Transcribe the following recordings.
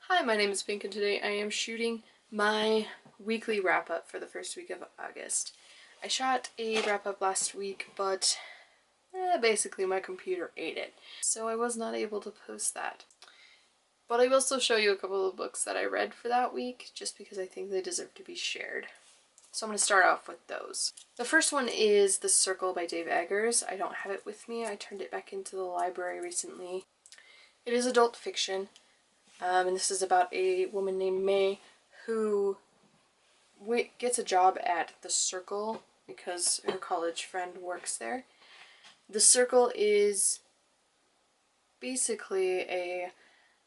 Hi, my name is Pink and today I am shooting my weekly wrap-up for the first week of August. I shot a wrap-up last week, but basically my computer ate it, so I was not able to post that. But I will still show you a couple of books that I read for that week, just because I think they deserve to be shared. So I'm going to start off with those. The first one is The Circle by Dave Eggers. I don't have it with me. I turned it back into the library recently. It is adult fiction. And this is about a woman named May who gets a job at The Circle because her college friend works there. The Circle is basically a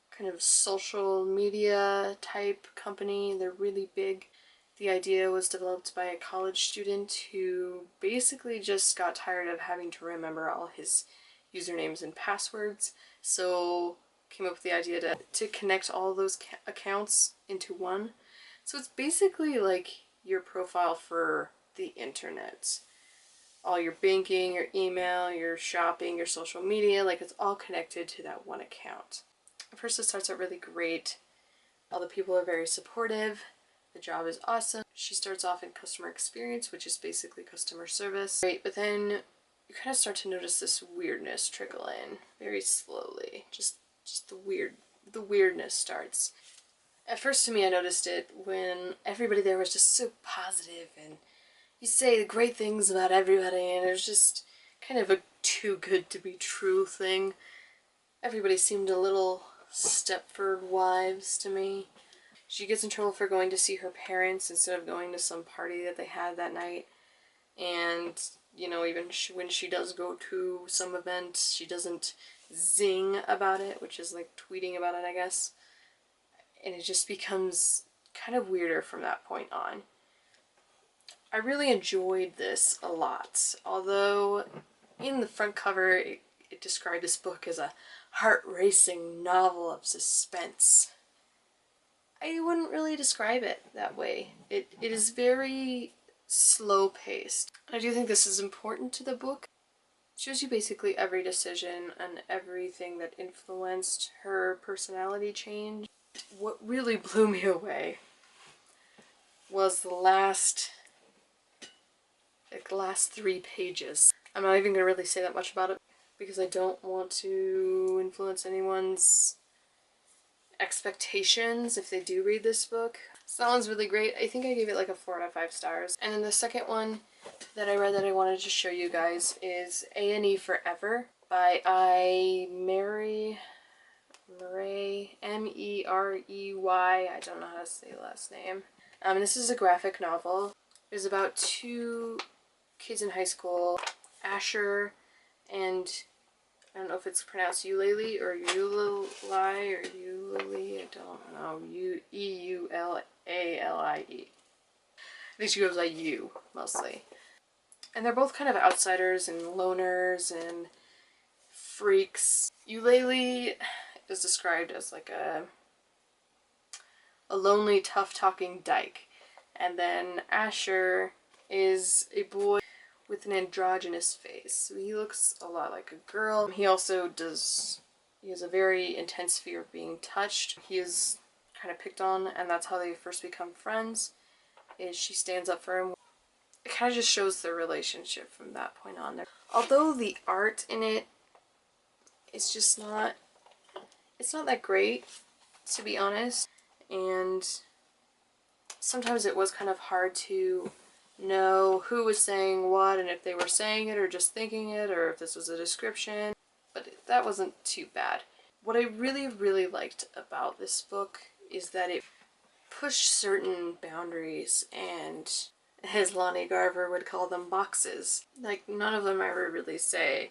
kind of social media type company. They're really big. The idea was developed by a college student who basically just got tired of having to remember all his usernames and passwords, so came up with the idea to connect all those accounts into one. So it's basically like your profile for the internet. All your banking, your email, your shopping, your social media, like it's all connected to that one account. At first it starts out really great. All the people are very supportive. The job is awesome. She starts off in customer experience, which is basically customer service. Right, but then you kind of start to notice this weirdness trickle in very slowly. Just the weirdness starts. At first to me I noticed it when everybody there was just so positive and you say great things about everybody, and it was just kind of a too good to be true thing. Everybody seemed a little Stepford Wives to me. She gets in trouble for going to see her parents instead of going to some party that they had that night. And, you know, even when she does go to some event, she doesn't zing about it, which is like tweeting about it, I guess. And it just becomes kind of weirder from that point on. I really enjoyed this a lot, although in the front cover it described this book as a heart-racing novel of suspense. I wouldn't really describe it that way. It is very slow-paced. I do think this is important to the book. It shows you basically every decision and everything that influenced her personality change. What really blew me away was the last 3 pages. I'm not even going to really say that much about it because I don't want to influence anyone's expectations if they do read this book. So that one's really great. I think I gave it like a 4 out of 5 stars. And then the second one that I read that I wanted to show you guys is A&E Forever by Mary M-E-R-E-Y. I don't know how to say the last name. This is a graphic novel. It's about 2 kids in high school, Asher and I don't know if it's pronounced Eulalie or Eulalie or Eulalie. I don't know. E-U-L-A-L-I-E. I think she goes by U mostly. And they're both kind of outsiders and loners and freaks. Eulalie is described as like a lonely, tough-talking dyke. And then Asher is a boy with an androgynous face. So he looks a lot like a girl. He has a very intense fear of being touched. He is kind of picked on, and that's how they first become friends, is she stands up for him. It kind of just shows their relationship from that point on. Although the art in it is just not, it's not that great, to be honest, and sometimes it was kind of hard to know who was saying what and if they were saying it or just thinking it or if this was a description, but that wasn't too bad. What I really, really liked about this book is that it pushed certain boundaries and, as Lonnie Garver would call them, boxes. Like, none of them ever really say,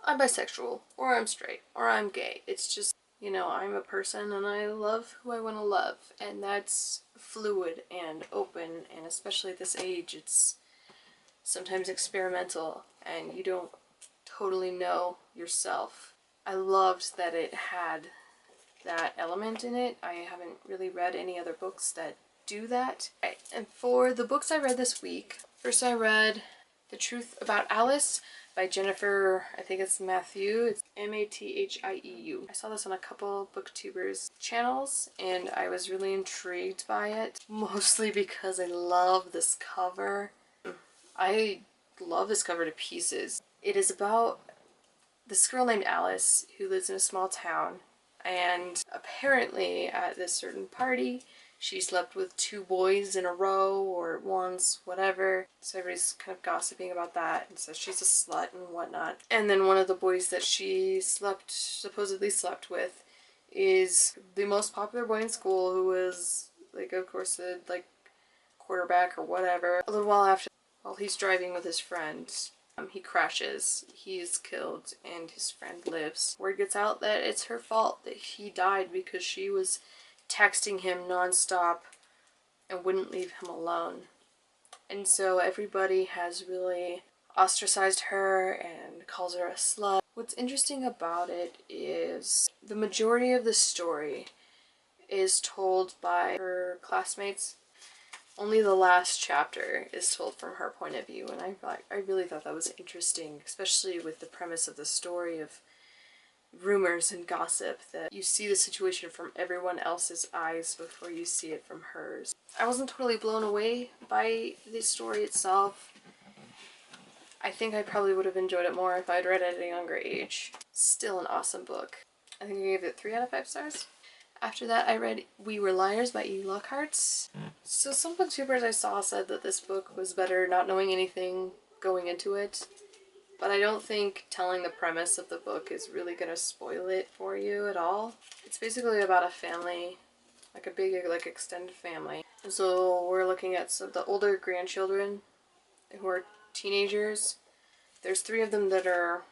I'm bisexual, or I'm straight, or I'm gay. It's just, you know, I'm a person and I love who I want to love, and that's fluid and open, and especially at this age, it's sometimes experimental and you don't totally know yourself. I loved that it had that element in it. I haven't really read any other books that do that. Right. And for the books I read this week, first I read The Truth About Alice by Jennifer, I think it's Mathieu. It's Mathieu. I saw this on a couple booktubers channels and I was really intrigued by it, mostly because I love this cover. I love this cover to pieces. It is about this girl named Alice who lives in a small town, and apparently at this certain party she slept with 2 boys in a row or at once, whatever. So everybody's kind of gossiping about that and says she's a slut and whatnot. And then one of the boys that she supposedly slept with is the most popular boy in school, who was like, of course, the like quarterback or whatever. A little while after, while he's driving with his friend, he crashes, he's killed, and his friend lives. Word gets out that it's her fault that he died because she was texting him nonstop and wouldn't leave him alone. And so everybody has really ostracized her and calls her a slut. What's interesting about it is the majority of the story is told by her classmates. Only the last chapter is told from her point of view, and I really thought that was interesting, especially with the premise of the story of rumors and gossip, that you see the situation from everyone else's eyes before you see it from hers. I wasn't totally blown away by the story itself. I think I probably would have enjoyed it more if I'd read it at a younger age. Still an awesome book. I think I gave it 3 out of 5 stars. After that, I read We Were Liars by E. Lockhart. So some booktubers I saw said that this book was better not knowing anything going into it. But I don't think telling the premise of the book is really going to spoil it for you at all. It's basically about a family, like a big, like, extended family. And so we're looking at the older grandchildren who are teenagers. There's 3 of them that are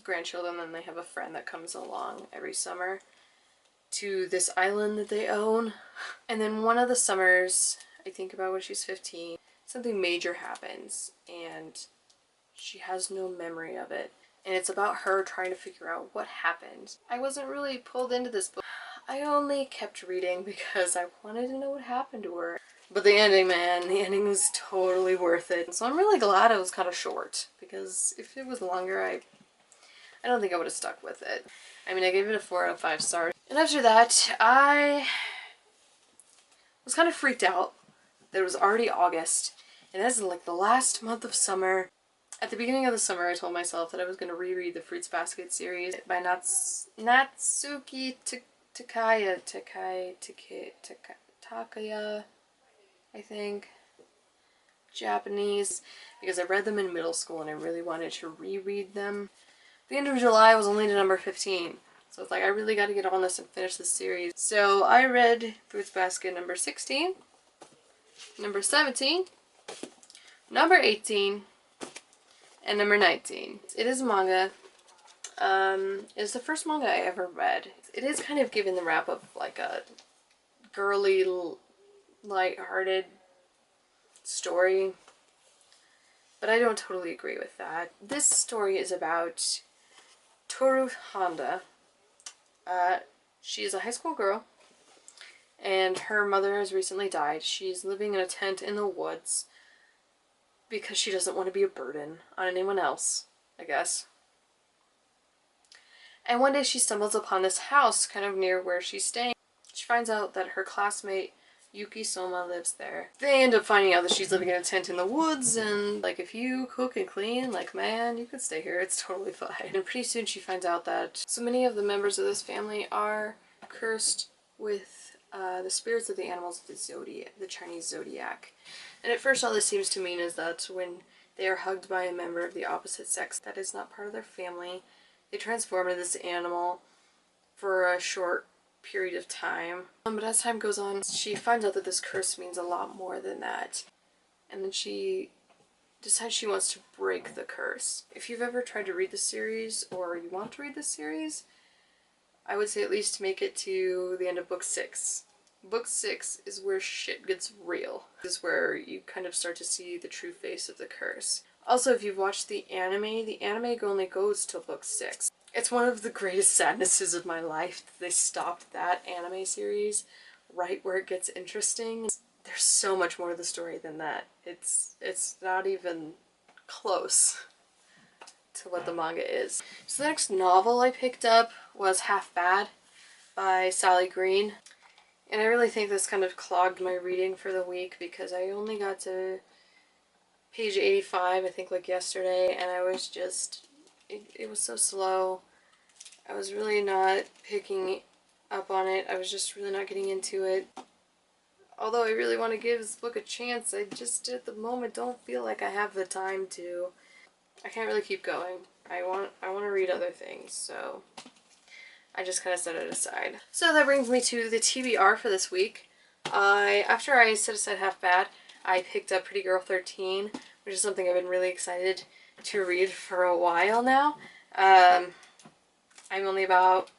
grandchildren, and they have a friend that comes along every summer to this island that they own. And then one of the summers, I think about when she's 15, something major happens and she has no memory of it. And it's about her trying to figure out what happened. I wasn't really pulled into this book. I only kept reading because I wanted to know what happened to her. But the ending, man, the ending was totally worth it. So I'm really glad it was kind of short, because if it was longer, I don't think I would have stuck with it. I mean, I gave it a 4 out of 5 stars. And after that, I was kind of freaked out that it was already August, and that's like the last month of summer. At the beginning of the summer, I told myself that I was going to reread the Fruits Basket series by Natsuki Takaya, I think. Japanese, because I read them in middle school and I really wanted to reread them. The end of July was only to number 15. So it's like, I really got to get on this and finish this series. So I read Fruits Basket number 16, number 17, number 18, and number 19. It is a manga. It's the first manga I ever read. It is kind of given the wrap of like a girly, light-hearted story, but I don't totally agree with that. This story is about Toru Honda. She is a high school girl, and her mother has recently died. She's living in a tent in the woods because she doesn't want to be a burden on anyone else, I guess. And one day she stumbles upon this house kind of near where she's staying. She finds out that her classmate Yuki Soma lives there. They end up finding out that she's living in a tent in the woods, and like, if you cook and clean, like, man, you could stay here, it's totally fine. And pretty soon she finds out that so many of the members of this family are cursed with the spirits of the animals of the zodiac, the Chinese zodiac. And at first all this seems to mean is that when they are hugged by a member of the opposite sex that is not part of their family, they transform into this animal for a short period of time. But as time goes on, she finds out that this curse means a lot more than that. And then she decides she wants to break the curse. If you've ever tried to read the series, or you want to read the series, I would say at least make it to the end of book 6. Book 6 is where shit gets real. This is where you kind of start to see the true face of the curse. Also, if you've watched the anime only goes till book 6. It's one of the greatest sadnesses of my life that they stopped that anime series right where it gets interesting. There's so much more to the story than that. It's not even close. to what the manga is. So the next novel I picked up was Half Bad by Sally Green. And I really think this kind of clogged my reading for the week because I only got to page 85, I think, like yesterday, and I was just, it was so slow. I was really not picking up on it. I was just really not getting into it. Although I really want to give this book a chance, I just at the moment don't feel like I have the time to. I can't really keep going. I want to read other things, so I just kind of set it aside. So that brings me to the TBR for this week. After I set aside Half Bad, I picked up Pretty Girl 13, which is something I've been really excited to read for a while now. I'm only about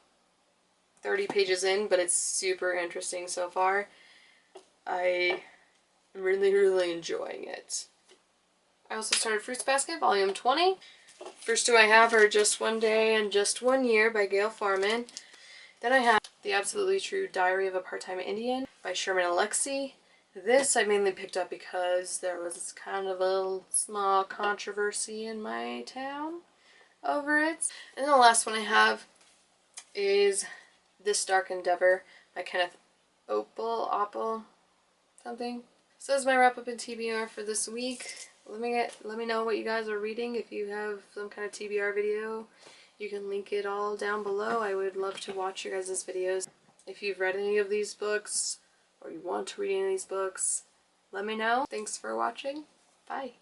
30 pages in, but it's super interesting so far. I'm really, really enjoying it. I also started Fruits Basket, Volume 20. First two I have are Just One Day and Just One Year by Gail Farman. Then I have The Absolutely True Diary of a Part-Time Indian by Sherman Alexie. This I mainly picked up because there was kind of a small controversy in my town over it. And then the last one I have is This Dark Endeavor by Kenneth Opel, something. So that's my wrap up in TBR for this week. Let me know what you guys are reading. If you have some kind of TBR video, you can link it all down below. I would love to watch your guys' videos. If you've read any of these books or you want to read any of these books, let me know. Thanks for watching. Bye.